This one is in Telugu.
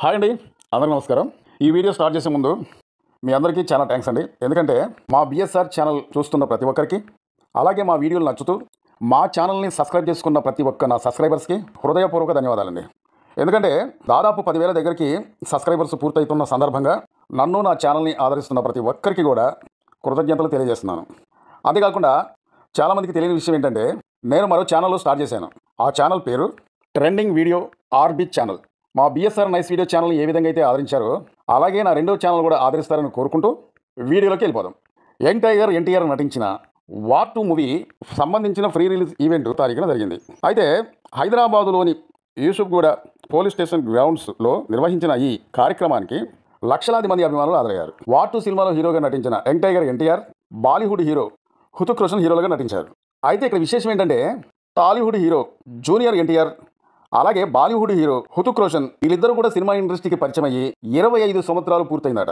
హాయ్ అండి, అందరికీ నమస్కారం. ఈ వీడియో స్టార్ట్ చేసే ముందు మీ అందరికీ చాలా థ్యాంక్స్ అండి. ఎందుకంటే మా బిఎస్ఆర్ ఛానల్ చూస్తున్న ప్రతి ఒక్కరికి, అలాగే మా వీడియోలు నచ్చుతూ మా ఛానల్ని సబ్స్క్రైబ్ చేసుకున్న ప్రతి ఒక్క నా సబ్స్క్రైబర్స్కి హృదయపూర్వక ధన్యవాదాలండి. ఎందుకంటే దాదాపు 10,000 దగ్గరికి సబ్స్క్రైబర్స్ పూర్తవుతున్న సందర్భంగా నన్ను నా ఛానల్ని ఆదరిస్తున్న ప్రతి ఒక్కరికి కూడా కృతజ్ఞతలు తెలియజేస్తున్నాను. అంతేకాకుండా చాలామందికి తెలియని విషయం ఏంటంటే, నేను మరో ఛానల్ స్టార్ట్ చేశాను. ఆ ఛానల్ పేరు ట్రెండింగ్ వీడియో ఆర్బీ ఛానల్. మా బిఎస్ఆర్ నైస్ వీడియో ఛానల్ ఏ విధంగా అయితే ఆదరించారో, అలాగే నా రెండో ఛానల్ కూడా ఆదరిస్తారని కోరుకుంటూ వీడియోలోకి వెళ్ళిపోదాం. యంగ్ టైగర్ ఎన్టీఆర్ నటించిన వార్ 2 మూవీ సంబంధించిన ఫ్రీ రిలీజ్ ఈవెంట్ తారీఖున జరిగింది. అయితే హైదరాబాదులోని యూసుఫ్గూడ పోలీస్ స్టేషన్ గ్రౌండ్స్లో నిర్వహించిన ఈ కార్యక్రమానికి లక్షలాది మంది అభిమానులు హాజరయ్యారు. వార్ 2 సినిమాలో హీరోగా నటించిన young tiger NTR, Bollywood hero Hrithik Roshan హీరోలుగా నటించారు. అయితే ఇక్కడ విశేషం ఏంటంటే, టాలీవుడ్ హీరో జూనియర్ ఎన్టీఆర్, అలాగే బాలీవుడ్ హీరో హృతిక్ రోషన్ వీళ్ళిద్దరూ కూడా సినిమా ఇండస్ట్రీకి పరిచయం అయ్యి 25 సంవత్సరాలు పూర్తయిందట.